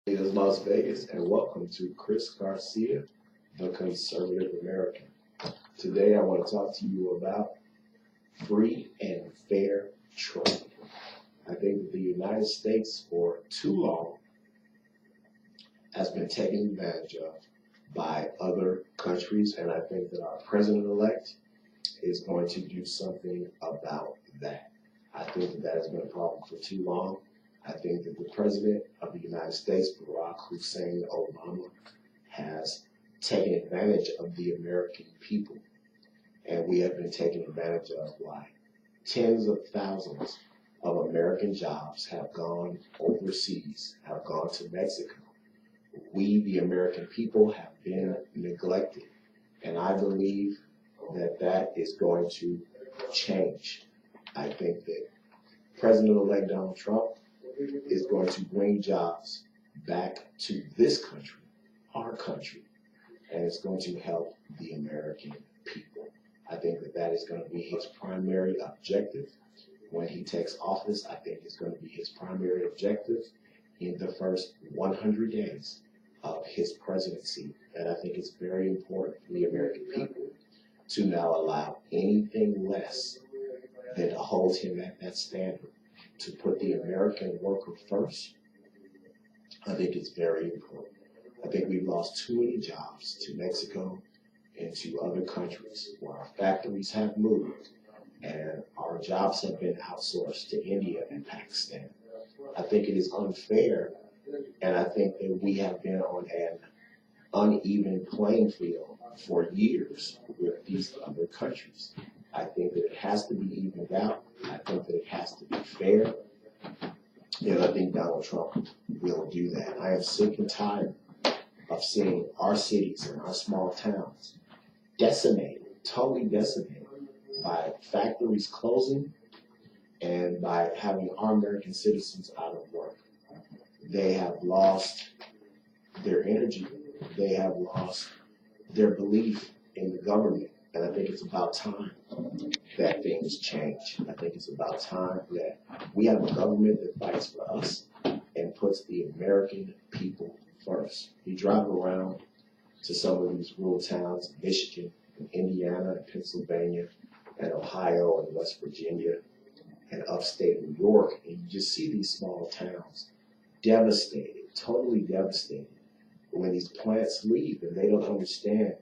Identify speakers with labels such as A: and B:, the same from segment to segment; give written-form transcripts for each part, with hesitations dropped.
A: It is Las Vegas, and welcome to Chris Garcia, the Conservative American. Today, I want to talk to you about free and fair trade. I think that the United States, for too long, has been taken advantage of by other countries, and I think that our president-elect is going to do something about that. I think that that has been a problem for too long. I think that the President of the United States, Barack Hussein Obama, has taken advantage of the American people. And we have been taken advantage of why tens of thousands of American jobs have gone overseas, have gone to Mexico. We, the American people, have been neglected. And I believe that that is going to change. I think that President-elect Donald Trump is going to bring jobs back to this country, our country, and it's going to help the American people. I think that that is going to be his primary objective when he takes office. I think it's going to be his primary objective in the first 100 days of his presidency. And I think it's very important for the American people to not allow anything less than to hold him at that standard, to put the American worker first. I think it's very important. I think we've lost too many jobs to Mexico and to other countries where our factories have moved and our jobs have been outsourced to India and Pakistan. I think it is unfair, and I think that we have been on an uneven playing field for years with these other countries. I think that it has to be evened out. I think that it has to be fair. And I think Donald Trump will do that. I am sick and tired of seeing our cities and our small towns decimated, totally decimated by factories closing and by having our American citizens out of work. They have lost their energy. They have lost their belief in the government. And I think it's about time that things change. I think it's about time that we have a government that fights for us and puts the American people first. You drive around to some of these rural towns in Michigan, and Indiana, and Pennsylvania, and Ohio, and West Virginia, and upstate New York, and you just see these small towns devastated, totally devastated. When these plants leave and they don't understand,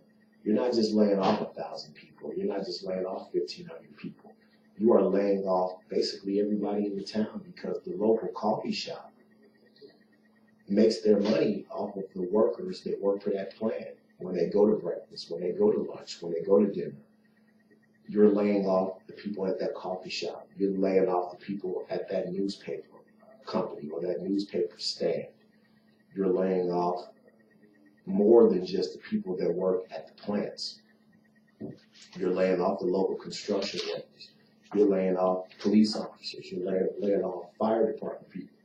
A: you're not just laying off 1,000 people. You're not just laying off 1,500 people. You are laying off basically everybody in the town because the local coffee shop makes their money off of the workers that work for that plant. When they go to breakfast, when they go to lunch, when they go to dinner, you're laying off the people at that coffee shop. You're laying off the people at that newspaper company or that newspaper stand. You're laying off more than just the people that work at the plants. You're laying off the local construction workers. You're laying off police officers. You're laying off fire department people.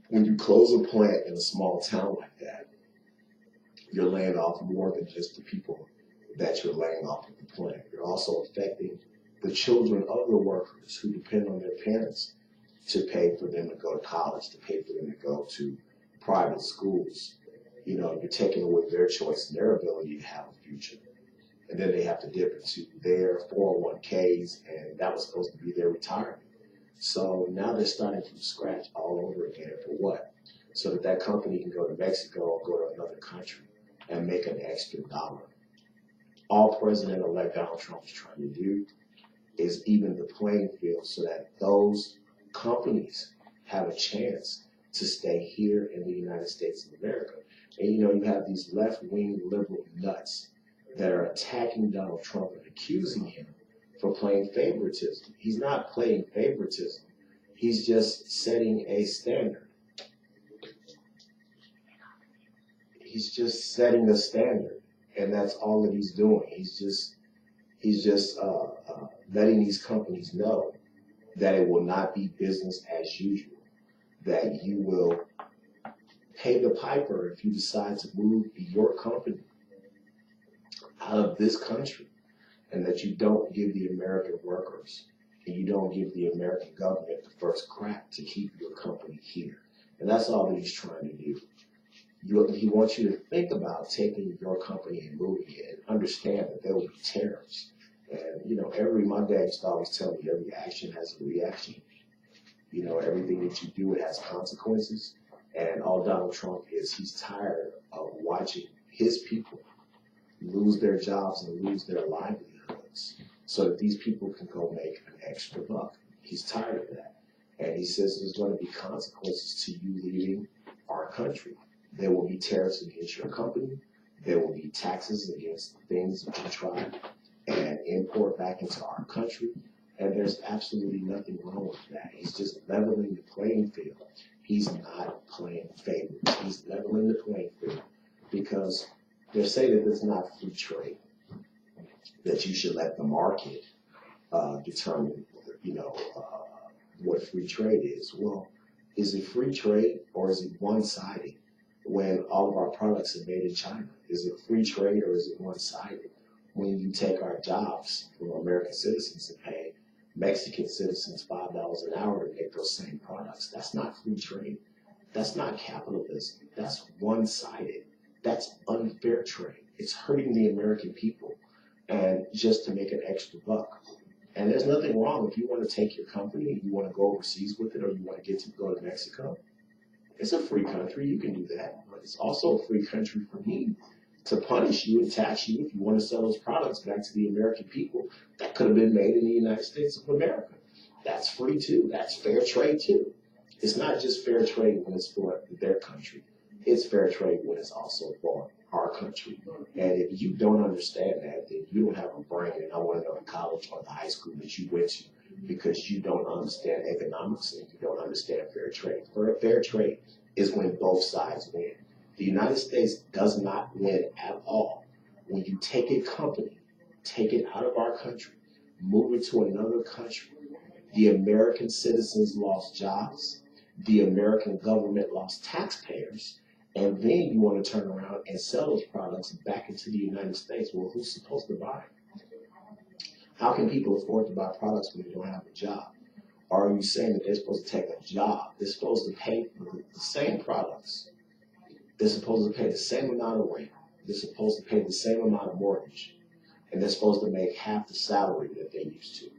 A: When you close a plant in a small town like that, you're laying off more than just the people that you're laying off at the plant. You're also affecting the children of the workers who depend on their parents to pay for them to go to college, to pay for them to go to private schools. You know, you're taking away their choice and their ability to have a future. And then they have to dip into their 401ks, and that was supposed to be their retirement. So now they're starting from scratch all over again for what? So that that company can go to Mexico or go to another country and make an extra dollar. All President-elect Donald Trump is trying to do is even the playing field so that those companies have a chance to stay here in the United States of America. And you know, you have these left-wing liberal nuts that are attacking Donald Trump and accusing him for playing favoritism. He's not playing favoritism. He's just setting a standard. He's just setting a standard, and that's all that he's doing. He's just letting these companies know that it will not be business as usual, that you will pay the piper if you decide to move your company out of this country, and that you don't give the American workers and you don't give the American government the first crack to keep your company here. And that's all that he's trying to do. He wants you to think about taking your company and moving it and understand that there will be tariffs. And, my dad used to always tell me every action has a reaction. Everything that you do, it has consequences. And all Donald Trump is, he's tired of watching his people lose their jobs and lose their livelihoods so that these people can go make an extra buck. He's tired of that. And he says there's going to be consequences to you leaving our country. There will be tariffs against your company. There will be taxes against things that you try and import back into our country. And there's absolutely nothing wrong with that. He's just leveling the playing field. He's not playing favorites. He's leveling the playing field because they're saying that it's not free trade, that you should let the market determine, what free trade is. Well, is it free trade or is it one-sided when all of our products are made in China? Is it free trade or is it one-sided when you take our jobs from American citizens and pay Mexican citizens $5 an hour to make those same products? That's not free trade. That's not capitalism. That's one-sided. That's unfair trade. It's hurting the American people and just to make an extra buck. And there's nothing wrong if you want to take your company and you want to go overseas with it or you want to go to Mexico. It's a free country. You can do that. But it's also a free country for me to punish you and tax you if you want to sell those products back to the American people that could have been made in the United States of America. That's free too. That's fair trade too. It's not just fair trade when it's for their country. It's fair trade when it's also for our country. And if you don't understand that, then you don't have a brain. And I want to know the college or the high school that you went to because you don't understand economics and you don't understand fair trade. Fair trade is when both sides win. The United States does not win at all when you take a company, take it out of our country, move it to another country. The American citizens lost jobs. The American government lost taxpayers. And then you want to turn around and sell those products back into the United States. Well, who's supposed to buy it? How can people afford to buy products when they don't have a job? Or are you saying that they're supposed to take a job? They're supposed to pay for the same products. They're supposed to pay the same amount of rent. They're supposed to pay the same amount of mortgage. And they're supposed to make half the salary that they used to.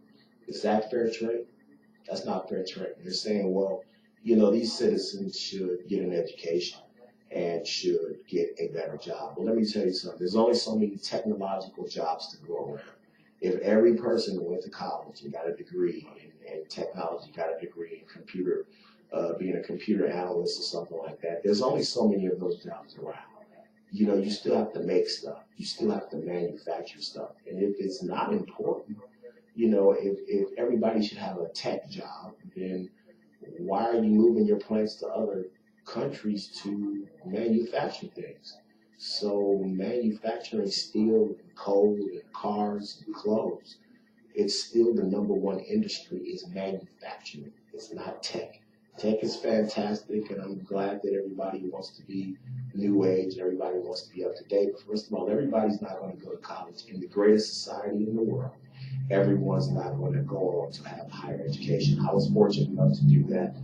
A: Is that fair trade? That's not fair trade. They're saying, well, these citizens should get an education and should get a better job. Well, let me tell you something. There's only so many technological jobs to go around. If every person went to college and got a degree in technology, got a degree in computer, being a computer analyst or something like that, there's only so many of those jobs around. You still have to make stuff. You still have to manufacture stuff. And if it's not important, if everybody should have a tech job, then why are you moving your plants to other countries to manufacture things? So manufacturing steel and coal and cars and clothes, it's still the number one industry is manufacturing. It's not tech. Tech is fantastic, and I'm glad that everybody wants to be new age, everybody wants to be up to date. But first of all, everybody's not going to go to college. In the greatest society in the world, everyone's not going to go on to have higher education. I was fortunate enough to do that.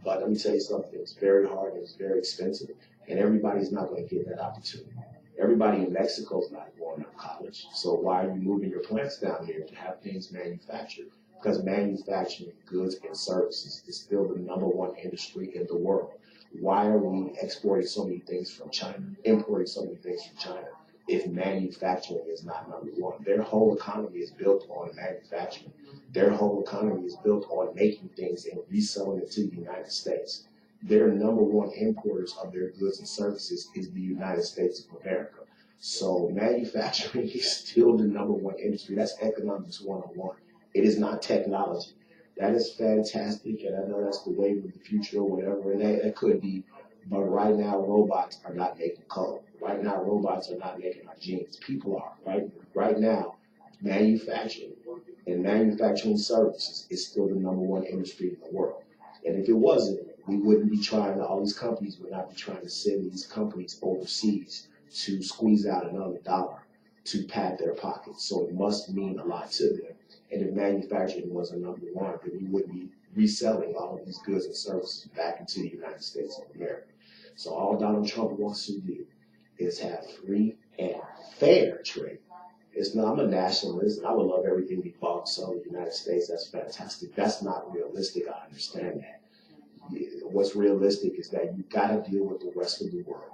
A: But let me tell you something, it's very hard and it's very expensive, and everybody's not going to get that opportunity. Everybody in Mexico is not going to college, so why are you moving your plants down here to have things manufactured? Because manufacturing goods and services is still the number one industry in the world. Why are we exporting so many things from China, importing so many things from China, if manufacturing is not number one? Their whole economy is built on manufacturing. Their whole economy is built on making things and reselling it to the United States. Their number one importers of their goods and services is the United States of America. So manufacturing is still the number one industry. That's economics 101. It is not technology. That is fantastic, and I know that's the wave of the future or whatever, and that could be. But right now, robots are not making color. Right now, robots are not making our jeans. People are. Right now, manufacturing and manufacturing services is still the number one industry in the world. And if it wasn't, we wouldn't be trying, all these companies would not be trying to send these companies overseas to squeeze out another dollar to pad their pockets. So it must mean a lot to them. And if manufacturing was a number one, then we wouldn't be reselling all of these goods and services back into the United States of America. So all Donald Trump wants to do is have free and fair trade. It's not, I'm a nationalist and I would love everything we bought and sold in the United States. That's fantastic. That's not realistic. I understand that. What's realistic is that you got to deal with the rest of the world.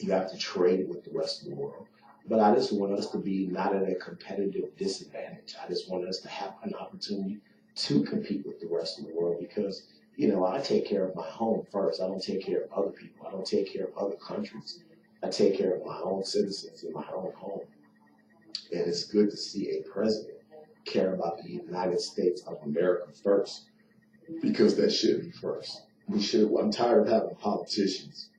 A: You have to trade with the rest of the world. But I just want us to be not at a competitive disadvantage. I just want us to have an opportunity to compete with the rest of the world because, I take care of my home first. I don't take care of other people. I don't take care of other countries. I take care of my own citizens in my own home. And it's good to see a president care about the United States of America first because that should be first. I'm tired of having politicians,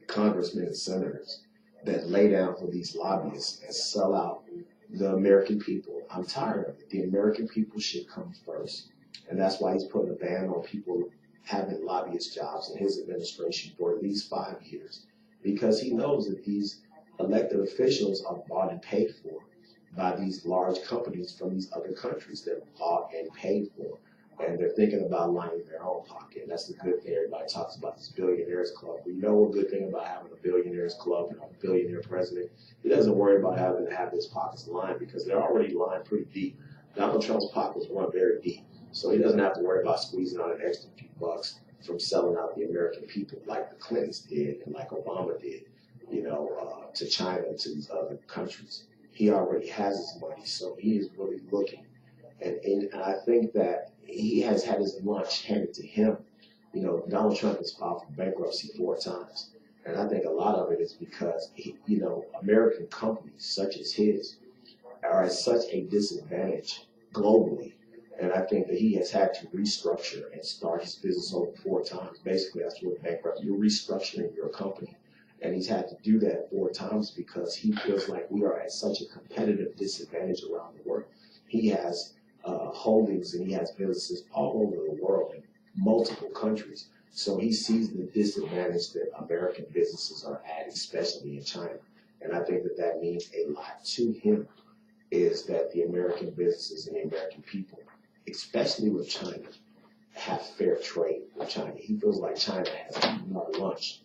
A: congressmen and senators that lay down for these lobbyists and sell out the American people. I'm tired of it. The American people should come first. And that's why he's putting a ban on people having lobbyist jobs in his administration for at least 5 years. Because he knows that these elected officials are bought and paid for by these large companies from these other countries. They're bought and paid for. And they're thinking about lining their own pocket. And that's the good thing. Everybody talks about this billionaires club. We know a good thing about having a billionaires club and a billionaire president. He doesn't worry about having to have his pockets lined because they're already lined pretty deep. Donald Trump's pockets run very deep. So he doesn't have to worry about squeezing out an extra few bucks from selling out the American people like the Clintons did and like Obama did, to China and to these other countries. He already has his money, so he is really looking. And I think that he has had his lunch handed to him. Donald Trump has filed for bankruptcy 4 times. And I think a lot of it is because, American companies such as his are at such a disadvantage globally. And I think that he has had to restructure and start his business over 4 times. Basically, that's what bankruptcy. You're restructuring your company. And he's had to do that 4 times because he feels like we are at such a competitive disadvantage around the world. He has holdings and he has businesses all over the world in multiple countries. So he sees the disadvantage that American businesses are at, especially in China. And I think that that means a lot to him is that the American businesses and the American people, especially with China, have fair trade with China. He feels like China has eaten our lunch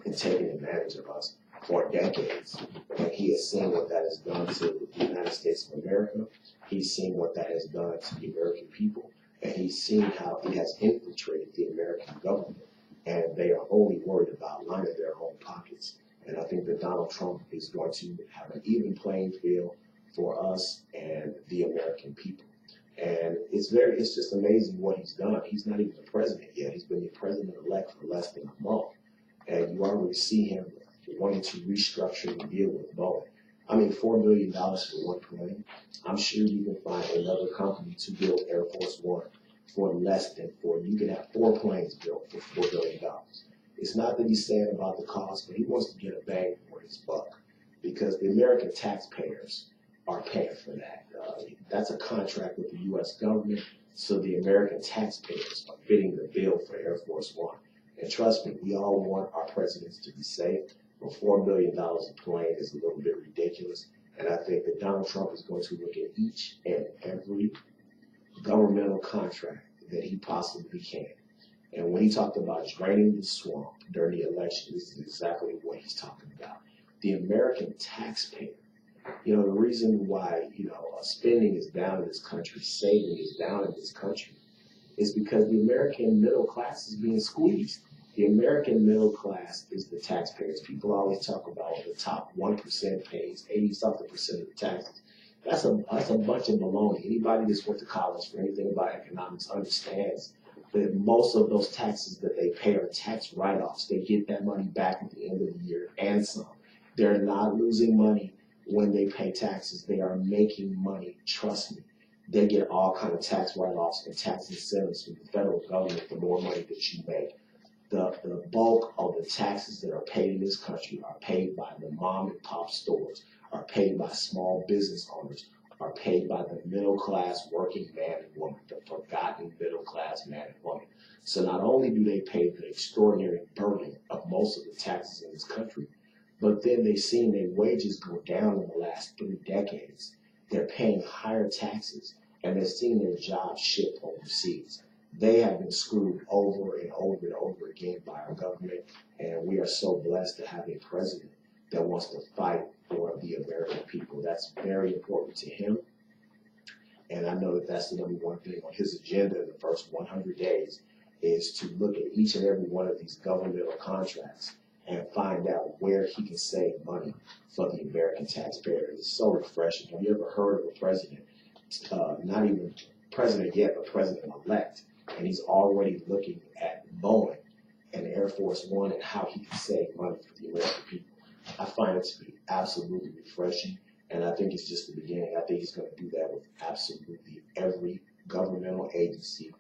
A: and taken advantage of us for decades. And he has seen what that has done to the United States of America. He's seen what that has done to the American people. And he's seen how it has infiltrated the American government. And they are only worried about lining their own pockets. And I think that Donald Trump is going to have an even playing field for us and the American people. And it's just amazing what he's done. He's not even the president yet. He's been the president-elect for less than a month. And you already see him wanting to restructure the deal with Boeing. I mean, $4 billion for one plane. I'm sure you can find another company to build Air Force One for less than you can have 4 planes built for $4 billion. It's not that he's saying about the cost, but he wants to get a bang for his buck because the American taxpayers are paying for that. That's a contract with the U.S. government, so the American taxpayers are fitting the bill for Air Force One. And trust me, we all want our presidents to be safe, but $4 billion a plane is a little bit ridiculous. And I think that Donald Trump is going to look at each and every governmental contract that he possibly can. And when he talked about draining the swamp during the election, this is exactly what he's talking about. The American taxpayer. The reason why, spending is down in this country, saving is down in this country, is because the American middle class is being squeezed. The American middle class is the taxpayers. People always talk about the top 1% pays 80-something% of the taxes. That's a bunch of baloney. Anybody that's went to college for anything about economics understands that most of those taxes that they pay are tax write-offs. They get that money back at the end of the year and some. They're not losing money when they pay taxes. They are making money. Trust me. They get all kind of tax write-offs and tax incentives from the federal government the more money that you make. The bulk of the taxes that are paid in this country are paid by the mom and pop stores, are paid by small business owners, are paid by the middle class working man and woman, the forgotten middle class man and woman. So not only do they pay the extraordinary burden of most of the taxes in this country, but then they've seen their wages go down in the last 3 decades. They're paying higher taxes, and they're seeing their jobs shipped overseas. They have been screwed over and over and over again by our government, and we are so blessed to have a president that wants to fight for the American people. That's very important to him, and I know that that's the number one thing on his agenda in the first 100 days is to look at each and every one of these governmental contracts and find out where he can save money for the American taxpayer. It's so refreshing. Have you ever heard of a president, not even president yet, but president-elect, and he's already looking at Boeing and Air Force One and how he can save money for the American people? I find it to be absolutely refreshing, and I think it's just the beginning. I think he's going to do that with absolutely every governmental agency,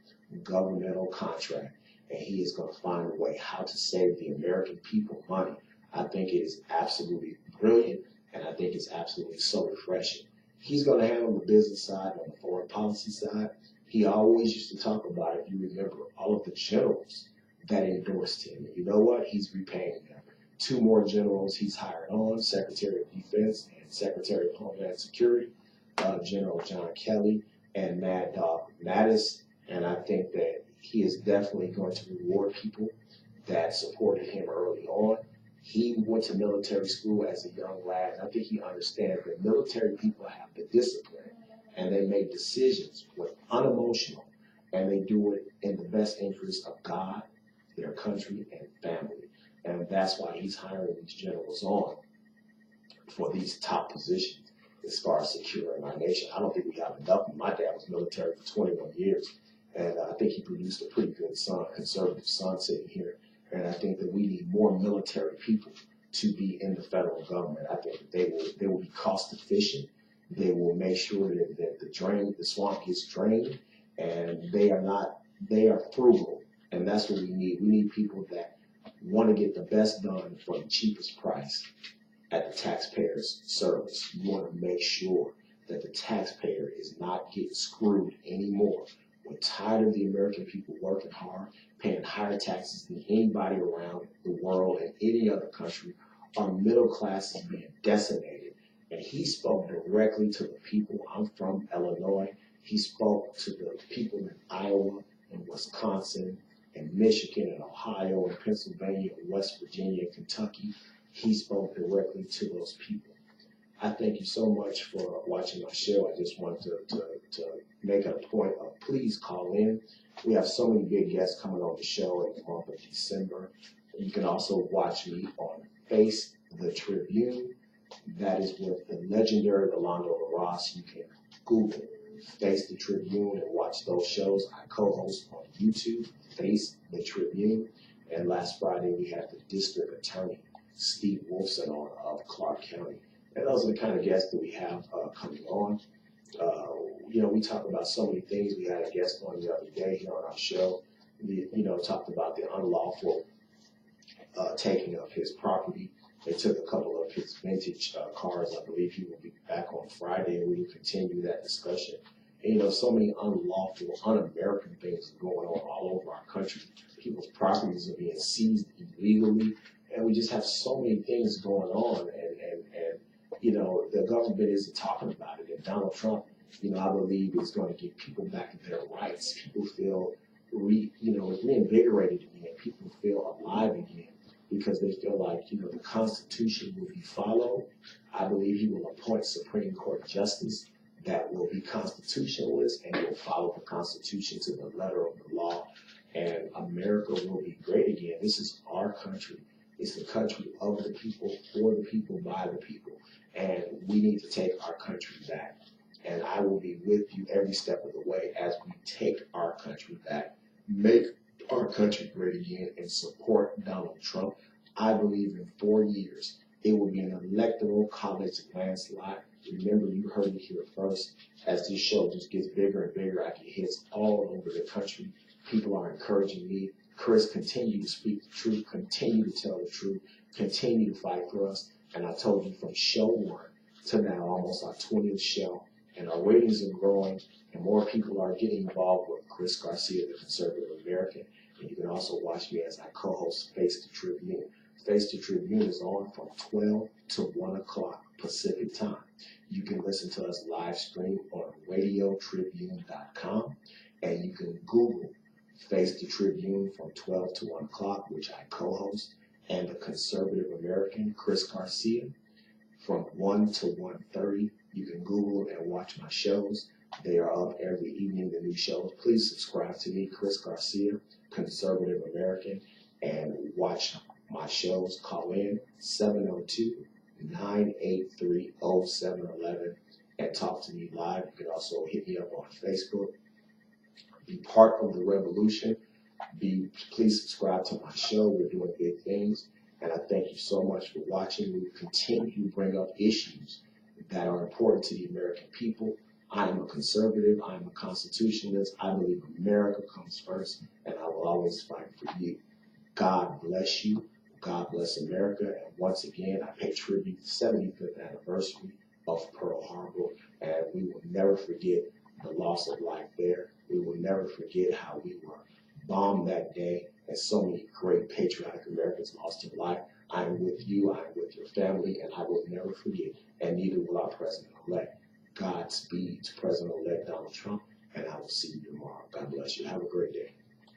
A: governmental contract, and he is going to find a way how to save the American people money. I think it is absolutely brilliant, and I think it's absolutely so refreshing. He's going to handle the business side on the foreign policy side. He always used to talk about, if you remember, all of the generals that endorsed him. And you know what? He's repaying them. 2 more generals he's hired on, Secretary of Defense and Secretary of Homeland Security, General John Kelly and Mad Dog Mattis. And I think that he is definitely going to reward people that supported him early on. He went to military school as a young lad, and I think he understands that military people have the discipline, and they make decisions with unemotional, and they do it in the best interest of God, their country, and family. And that's why he's hiring these generals on for these top positions as far as securing our nation. I don't think we have enough. My dad was military for 21 years, and I think he produced a pretty good son, conservative son sitting here. And I think that we need more military people to be in the federal government. I think that they will be cost efficient. They will make sure that the swamp gets drained, and they are frugal. And that's what we need. We need people that want to get the best done for the cheapest price at the taxpayer's service. You want to make sure that the taxpayer is not getting screwed anymore. We're tired of the American people working hard, paying higher taxes than anybody around the world and any other country. Our middle class is being decimated. And he spoke directly to the people. I'm from Illinois. He spoke to the people in Iowa and Wisconsin and Michigan and Ohio and Pennsylvania and West Virginia and Kentucky. He spoke directly to those people. I thank you so much for watching my show. I just wanted to make it a point of please call in. We have so many big guests coming on the show in the month of December. You can also watch me on Face the Tribune. That is with the legendary Rolando Ross. You can Google Face the Tribune and watch those shows. I co-host on YouTube, Face the Tribune. And last Friday we had the District Attorney, Steve Wolfson, on of Clark County. And those are the kind of guests that we have coming on. We talk about so many things. We had a guest on the other day here on our show. We, talked about the unlawful taking of his property. They took a couple of his vintage cars. I believe he will be back on Friday, and we will continue that discussion. And, so many unlawful, un-American things are going on all over our country. People's properties are being seized illegally, and we just have so many things going on. And the government isn't talking about it. And Donald Trump, I believe is going to give people back their rights. People feel, reinvigorated again. People feel alive again because they feel like, the Constitution will be followed. I believe he will appoint Supreme Court justice that will be constitutionalist and will follow the Constitution to the letter of the law. And America will be great again. This is our country. It's the country of the people, for the people, by the people. And we need to take our country back. And I will be with you every step of the way as we take our country back, make our country great again, and support Donald Trump. I believe in 4 years, it will be an electoral college landslide. Remember, you heard it here first. As this show just gets bigger and bigger, I get hits all over the country. People are encouraging me. Chris, continue to speak the truth, continue to tell the truth, continue to fight for us. And I told you from show 1 to now, almost our 20th show, and our ratings are growing, and more people are getting involved with Chris Garcia, the Conservative American. And you can also watch me as I co-host Face the Tribune. Face the Tribune is on from 12 to 1 o'clock Pacific time. You can listen to us live stream on radiotribune.com, and you can Google Face the Tribune from 12 to 1 o'clock, which I co-host, and the Conservative American, Chris Garcia, from 1 to 1:30. You can Google and watch my shows. They are up every evening, the new shows. Please subscribe to me, Chris Garcia, Conservative American, and watch my shows. Call in 702-983-0711 and talk to me live. You can also hit me up on Facebook. Be part of the revolution. Please subscribe to my show. We're doing big things. And I thank you so much for watching. We continue to bring up issues that are important to the American people. I am a conservative. I am a constitutionalist. I believe America comes first, and I will always fight for you. God bless you. God bless America. And once again, I pay tribute to the 75th anniversary of Pearl Harbor, and we will never forget the loss of life there. We will never forget how we were bombed that day, and so many great patriotic Americans lost their life. I am with you. I am with your family, and I will never forget, and neither will our president-elect. Godspeed to President-elect Donald Trump, and I will see you tomorrow. God bless you. Have a great day.